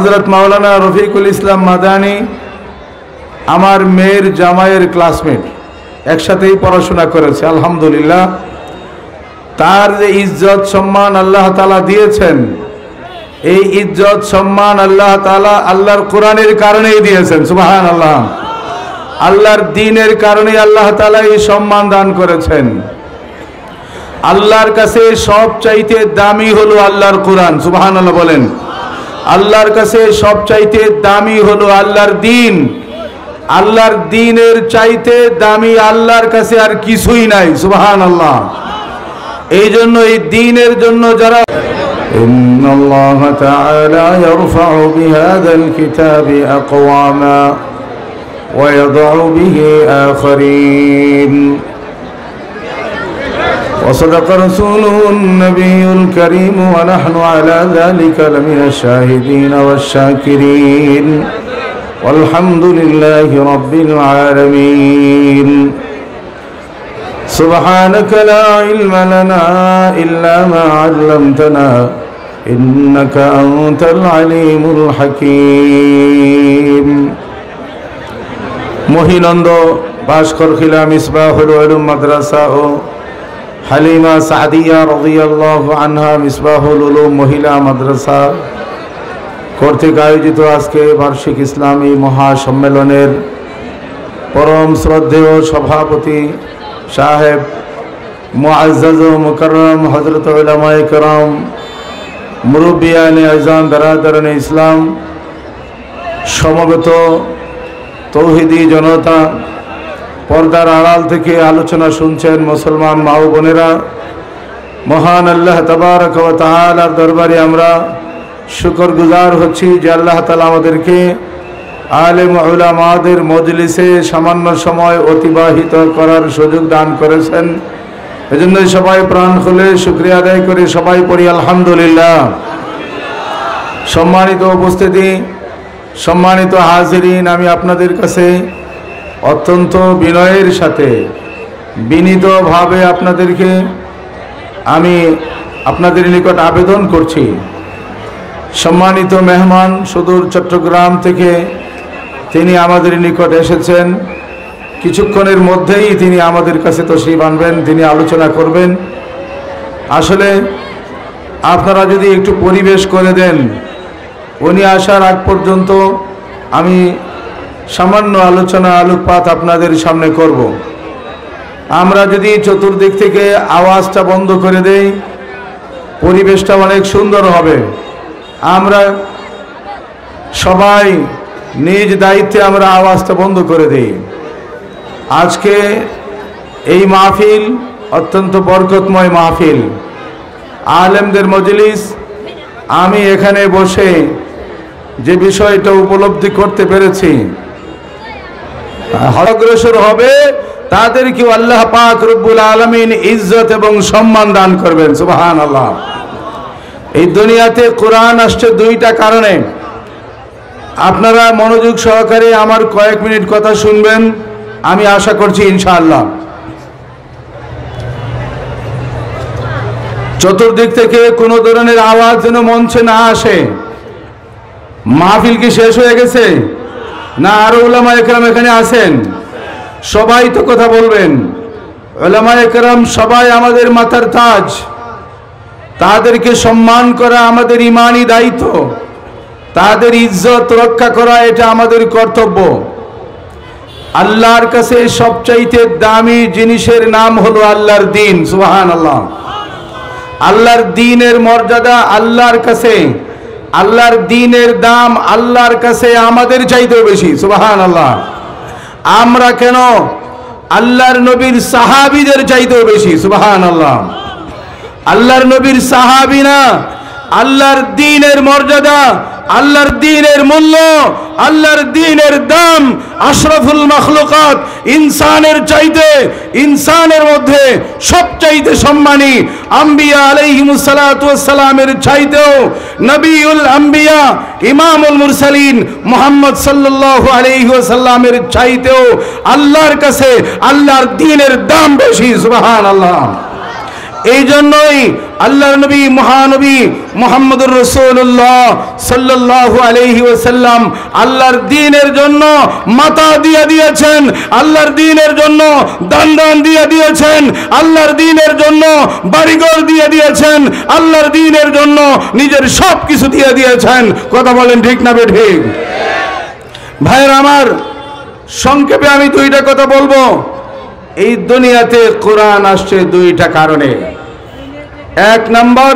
হযরত মাওলানা রফিকুল ইসলাম মাদানী আমার মেয়ের জামাইয়ের ক্লাসমেট, একসাথেই পড়াশোনা করেছে। আলহামদুলিল্লাহ, তার যে ইজ্জত সম্মান আল্লাহ তাআলা দিয়েছেন, এই ইজ্জত সম্মান আল্লাহ তাআলা আল্লাহর কোরআনের কারণেই দিয়েছেন। সুবহানাল্লাহ। আল্লাহর দ্বীনের কারণে আল্লাহ তাআলা এই সম্মান দান করেছেন। আল্লাহর কাছে সবচাইতে দামি হলো আল্লাহর কোরআন। সুবহানাল্লাহ বলেন। আল্লাহর কাছে সবচাইতে দামি হলো আল্লাহর দ্বীন। আল্লাহর দ্বীনের চাইতে দামি আল্লাহর কাছে আর কিছুই নাই। সুবহানাল্লাহ। এই জন্য এই দ্বীনের জন্য যারা ইন্নাল্লাহ তাআলা ইয়ারফাউ বিহাযাল কিতাবি আকওয়ামা ওয়া ইয়াদউ বিহি আখারিন وصدق رسوله النبي الكريم ونحن على ذلك لمن الشاهدين والشاكرين والحمد لله رب العالمين سبحانك لا علم لنا إلا ما علمتنا إنك أنت العليم الحكيم মহিনন্দ বাশকরখিলা মিসবাহুল উলুম মাদ্রাসা ও হালিমা সাদিয়া রাদিয়াল্লাহু আনহা মিসবাহুল উলুম মহিলা মাদ্রাসা কর্তৃক আয়োজিত আজকে বার্ষিক ইসলামী মহাসম্মেলনের পরম শ্রদ্ধেয় সভাপতি সাহেব মুআজ্জাজ ও মুকাররম হযরত উলামায়ে কেরাম, মুরব্বিয়ানে আযম, বেরাদারানে ইসলাম, সমবেত তৌহিদি জনতা, পর্দার আড়াল থেকে আলোচনা শুনছেন মুসলমান মা ও বোনেরা, মহান আল্লাহ তাবারক ওয়া তাআলার দরবারে আমরা শুকরগুজার হচ্ছি যে আল্লাহ তাআলা আমাদেরকে আলেম উলামাদের মজলিসে সামান্য সময় অতিবাহিত করার সুযোগ দান করেছেন। এজন্য সবাই প্রাণ খুলে শুকরিয়া আদায় করে সবাই পড়ি আলহামদুলিল্লাহ। সম্মানিত উপস্থিতি, সম্মানিত হাজিরিন, আমি আপনাদের কাছে অত্যন্ত বিনয়ের সাথে বিনীতভাবে আপনাদের নিকট আবেদন করছি, সম্মানিত মেহমান সুদূর চট্টগ্রাম থেকে তিনি আমাদের নিকট এসেছেন। কিছুক্ষণের মধ্যেই তিনি আমাদের কাছে তশরিফ আনবেন, তিনি আলোচনা করবেন। আসলে আপনারা যদি একটু পরিবেশ করে দেন, উনি আসার আগ পর্যন্ত আমি সামান্য আলোচনা আলোকপাত আপনাদের সামনে করব। আমরা যদি চতুর্দিক থেকে আওয়াজটা বন্ধ করে দেই, পরিবেশটা অনেক সুন্দর হবে। আমরা সবাই নিজ দায়িত্বে আমরা আওয়াজটা বন্ধ করে দেই। আজকে এই মাহফিল অত্যন্ত বরকতময় মাহফিল, আলেমদের মজলিস। আমি এখানে বসে যে বিষয়টা উপলব্ধি করতে পেরেছি, অগ্রসর হবে তাদেরকেও আল্লাহ পাক রব্বুল আলামিন ইজ্জত এবং সম্মান দান করবেন। সুবহানাল্লাহ। এই দুনিয়াতে কোরআন আসছে দুইটা কারণে। আপনারা মনোযোগ সহকারে আমার কয়েক মিনিট কথা শুনবেন, আমি আশা করছি ইনশাআল্লাহ। চতুর্দিক থেকে কোনো ধরনের আওয়াজ যেন মঞ্চে না আসে। মাহফিল কি শেষ হয়ে গেছে না আরো উলামায়ে কেরাম এখানে আছেন? সবাই তো কথা বলবেন। উলামায়ে কেরাম সবাই আমাদের মাথার তাজ, তাদেরকে সম্মান করা আমাদের ঈমানি দায়িত্ব, তাদের ইজ্জত রক্ষা করা এটা আমাদের কর্তব্য। আল্লাহর কাছে সবচাইতে দামি জিনিসের নাম হলো আল্লাহর দ্বীন। সুবহানাল্লাহ। আল্লাহর দ্বীনের মর্যাদা আল্লাহর কাছে, আল্লাহর দ্বীনের দাম আল্লাহর কাছে আমাদের চাইতেও বেশি। সুবহানাল্লাহ। আমরা কেন আল্লাহর নবীর সাহাবীদের চাইতেও বেশি। সুবহানাল্লাহ। আল্লাহর নবীর সাহাবী না, আল্লাহর দ্বীনের মর্যাদা, আল্লাহর দ্বীনের মূল্য, আল্লাহর দ্বীনের দাম আশরাফুল মাখলুকাত, ইনসানের চাইতে, ইনসানের মধ্যে সবচাইতে সম্মানী আম্বিয়া আলাইহিমুস সালাতু ওয়াস সালামের চাইতেও নবিউল আম্বিয়া ইমামুল মুরসালিন মুহাম্মদ সাল্লাল্লাহু আলাইহি ওয়াসাল্লামের চাইতেও আল্লাহর কাছে আল্লাহর দ্বীনের দাম বেশি। সুবহানাল্লাহ। এই জন্যই আল্লাহর নবী মহানবী মুহাম্মদুর রাসূলুল্লাহ সাল্লাল্লাহু আলাইহি ওয়াসাল্লাম আল্লাহর দ্বীনের জন্য মাথা দিয়ে দিয়েছেন, আল্লাহর দ্বীনের জন্য দান দিয়ে দিয়েছেন, আল্লাহর দ্বীনের জন্য বাড়িঘর দিয়ে দিয়েছেন, আল্লাহর দ্বীনের জন্য নিজের সব কিছু দিয়ে দিয়েছেন। কথা বলেন ঠিক না বেঠিক? ভাইরা আমার, সংক্ষেপে আমি দুইটা কথা বলবো। এই দুনিয়াতে কোরআন আসছে দুইটা কারণে। এক নম্বর,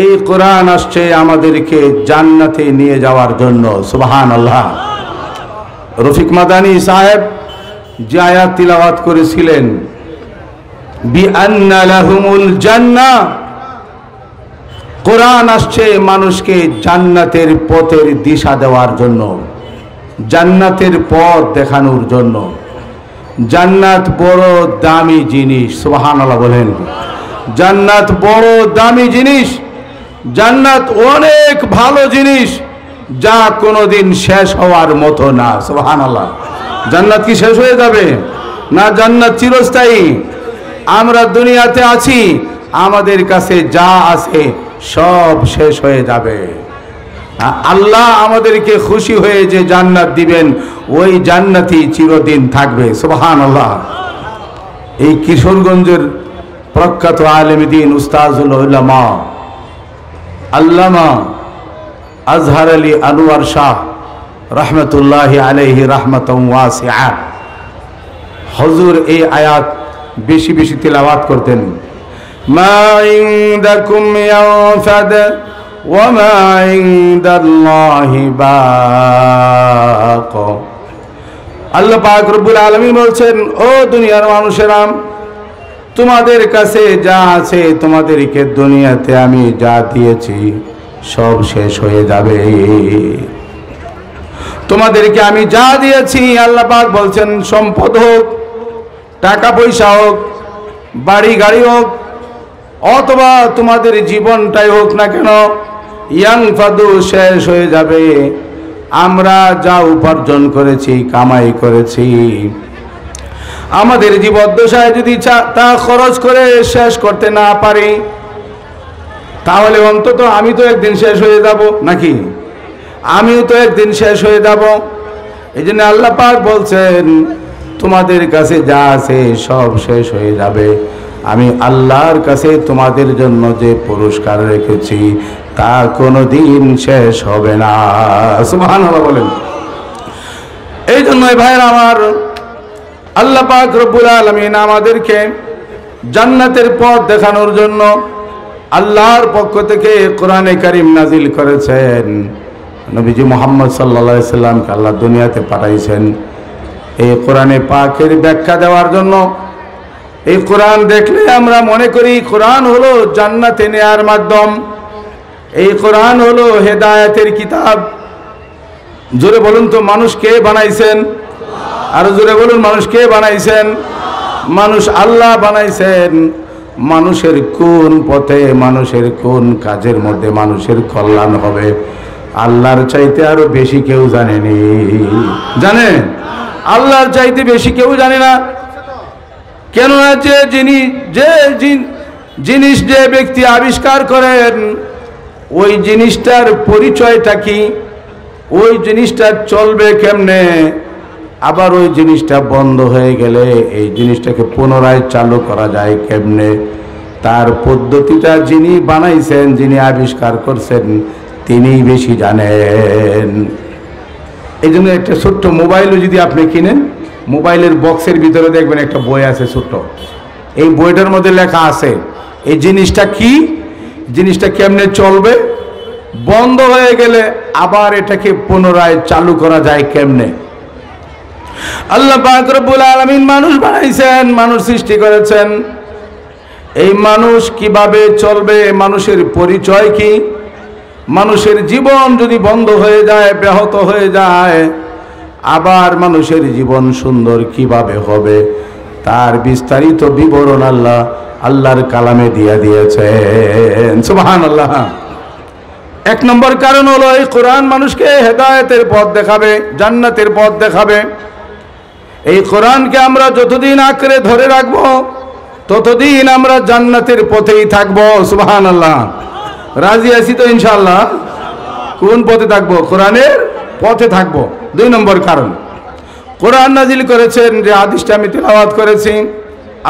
এই কোরআন আসছে আমাদেরকে জান্নাতে নিয়ে যাওয়ার জন্য। সুবহানাল্লাহ। রফিক মাদানী সাহেব যে আয়াত তিলাওয়াত করেছিলেন, বিআন্না লাহুমুল জান্নাহ, কোরআন আসছে মানুষকে জান্নাতের পথের দিশা দেওয়ার জন্য, জান্নাতের পথ দেখানোর জন্য। জান্নাত বড় দামি জিনিস। সুবহানাল্লাহ বলেন। জান্নাত বড় দামি জিনিস, জান্নাত অনেক ভালো জিনিস, যা কোনোদিন শেষ হওয়ার মতো না। সুবহানাল্লাহ। জান্নাত কি শেষ হয়ে যাবে? না, জান্নাত চিরস্থায়ী। আমরা দুনিয়াতে আছি, আমাদের কাছে যা আছে সব শেষ হয়ে যাবে। আল্লাহ আমাদেরকে খুশি হয়ে যে জান্নাত দিবেন, ওই জান্নাতই চিরদিন থাকবে। সুবহানাল্লাহ। এই কিশোরগঞ্জের প্রখ্যাত আলেমে দ্বীন উস্তাজুল উলামা আল্লামা আজহার আলী আনোয়ার শাহ রহমতুল্লাহি আলাইহি রাহমাতান ওয়াসিআ, হুজুর এই আয়াত বেশি বেশি তিলাওয়াত করতেন। মা ইনদাকুম ইয়ানফাদ ওয়া মা ইনদাল্লাহি বাক। আল্লাহ পাক রব্বুল আলামিন বলছেন, ও দুনিয়ার মানুষেরা, তোমাদের কাছে যা আছে, তোমাদেরকে দুনিয়াতে আমি যা দিয়েছি সব শেষ হয়ে যাবে। তোমাদেরকে আমি যা দিয়েছি, আল্লাহ পাক বলছেন, সম্পদ হোক, টাকা পয়সা হোক, বাড়ি গাড়ি হোক, অথবা তোমাদের জীবনটাই হোক না কেন, ইয়ানফাদু, শেষ হয়ে যাবে। আমরা যা উপার্জন করেছি, কামাই করেছি, আমাদের জীবদ্দশায় যদি তা খরচ করে শেষ করতে না পারি, তাহলে অন্তত আমি তো একদিন শেষ হয়ে যাব, নাকি? আমিও তো একদিন শেষ হয়ে যাব। এই জন্য আল্লাহ পাক বলছেন, তোমাদের কাছে যা আছে সব শেষ হয়ে যাবে। আমি আল্লাহর কাছে তোমাদের জন্য যে পুরস্কার রেখেছি তা কোনোদিন শেষ হবে না। সুবহানাল্লাহ বলেন। এই জন্যই ভাইরা আমার, আল্লাহ পাক রব্বুল আলামিন আমাদেরকে জান্নাতের পথ দেখানোর জন্য আল্লাহর পক্ষ থেকে কোরআনে কারীম নাজিল করেছেন। নবীজি মুহাম্মদ সাল্লাল্লাহু আলাইহি সাল্লামকে আল্লাহ দুনিয়াতে পাঠাইছেন এই কোরআনে পাকের ব্যাখ্যা দেওয়ার জন্য। এই কোরআন দেখলে আমরা মনে করি কোরআন হলো জান্নাতে নেয়ার মাধ্যম, এই কোরআন হলো হেদায়েতের কিতাব। জোরে বলুন তো, মানুষ কে বানাইছেন? আর জোরে বলুন, মানুষ কে বানাইছেন? মানুষ আল্লাহ বানাইছেন। মানুষের কোন পথে, মানুষের কোন কাজের মধ্যে মানুষের কল্যাণ হবে, আল্লাহর চাইতে আরো বেশি কেউ জানেনি। জানে? আল্লাহর চাইতে বেশি কেউ জানে না। কেননা যে জিনিস যে ব্যক্তি আবিষ্কার করেন, ওই জিনিসটার পরিচয়টা কি, ওই জিনিসটা চলবে কেমনে, আবার ওই জিনিসটা বন্ধ হয়ে গেলে এই জিনিসটাকে পুনরায় চালু করা যায় কেমনে, তার পদ্ধতিটা যিনি বানাইছেন, যিনি আবিষ্কার করছেন, তিনিই বেশি জানেন। এই জন্য একটা ছোট্ট মোবাইলও যদি আপনি কিনেন, মোবাইলের বক্সের ভিতরে দেখবেন একটা বই আছে ছোট্ট। এই বইটার মধ্যে লেখা আছে এই জিনিসটা কি, জিনিসটা কেমনে চলবে, বন্ধ হয়ে গেলে আবার এটাকে পুনরায় চালু করা যায় কেমনে। আল্লাহ পাক রব্বুল আলামিন মানুষ বানাইছেন, মানুষ সৃষ্টি করেছেন। এই মানুষ কিভাবে চলবে, মানুষের পরিচয় কি, মানুষের জীবন যদি বন্ধ হয়ে যায়, ব্যাহত হয়ে যায়, আবার মানুষের জীবন সুন্দর কিভাবে হবে, তার বিস্তারিত বিবরণ আল্লাহর কালামে দিয়ে দিয়েছেন। সুবহানাল্লাহ। এক নম্বর কারণ হলো এই কোরআন মানুষকে হেদায়েতের পথ দেখাবে, জান্নাতের পথ দেখাবে। এই কোরআনকে আমরা যতদিন আঁকড়ে ধরে রাখবো ততদিন আমরা জান্নাতের পথেই থাকবো। সুবহানাল্লাহ। রাজি আছি তো ইনশাআল্লাহ? কোন পথে থাকবো? কোরআনের পথে থাকবো। 2 নম্বর কারণ, কোরআন নাজিল করেছেন, যে হাদিসটা আমি তেলাওয়াত করেছি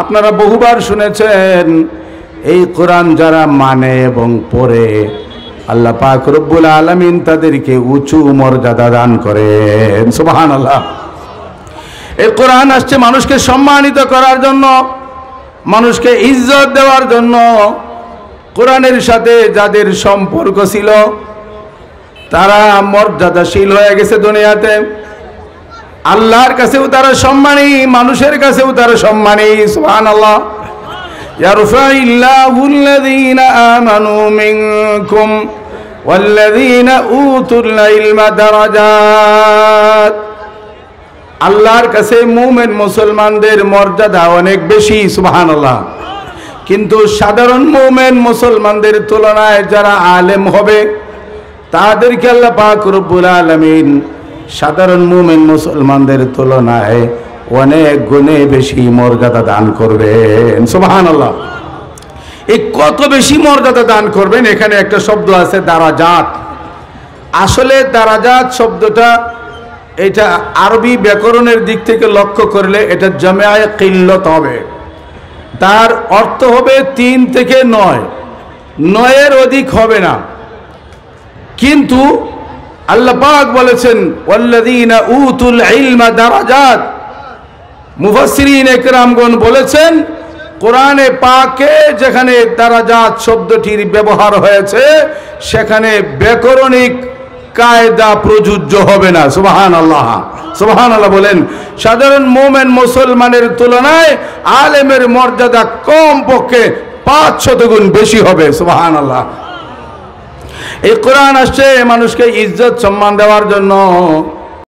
আপনারা বহুবার শুনেছেন। এই কোরআন যারা মানে এবং পড়ে, আল্লাহ পাক রব্বুল আলামিন তাদেরকে উঁচু মর্যাদা দান করেন। সুবহানাল্লাহ। এই কোরআন আসছে মানুষকে সম্মানিত করার জন্য, মানুষকে ইজ্জত দেওয়ার জন্য। কোরআনের সাথে যাদের সম্পর্ক ছিল তারা মর্যাদাশীল হয়ে গেছে দুনিয়াতে। আল্লাহর কাছেও তারা সম্মানী, মানুষের কাছেও তারা সম্মানী। সুবহানাল্লাহ। ইয়ারফাইল্লাহুল্লাযীনা আমানু মিনকুম ওয়াল্লাযীনা উতুল ইলমা দারাজাত। আল্লাহর কাছে মুমিন মুসলমানদের মর্যাদা অনেক বেশি। সুবহানাল্লাহ। কিন্তু সাধারণ মুমিন মুসলমানদের তুলনায় যারা আলেম হবে তাদেরকে আল্লাহ পাক রব্বুল আলামিন সাধারণ মুমিন মুসলমানদের তুলনায় অনেক গুণে বেশি মর্যাদা দান করবেন। সুবহানাল্লাহ। এই কত বেশি মর্যাদা দান করবেন, এখানে একটা শব্দ আছে দারাজাত। আসলে দারাজাত শব্দটা এটা আরবি ব্যাকরণের দিক থেকে লক্ষ্য করলে এটা জামিআয়ে কিল্লত হবে। তার অর্থ হবে 3 থেকে 9, 9-এর অধিক হবে না। কিন্তু আল্লাহ পাক বলেছেন ওয়াল্লাযীনা উতুল ইলমা দারাজাত। মুফাসসিরিন একরামগণ বলেছেন কোরআনে পাকে যেখানে দারাজাত শব্দটির ব্যবহার হয়েছে সেখানে ব্যাকরণিক কায়দা প্রযোজ্য হবে না। সুবহানাল্লাহ। সুবহানাল্লাহ বলেন। সাধারণ মুমিন মুসলমানের তুলনায় আলেমের মর্যাদা কম পক্ষে 500 গুণ বেশি হবে। সুবহানাল্লাহ। এই কোরআন আসছে মানুষকে ইজ্জত সম্মান দেওয়ার জন্য।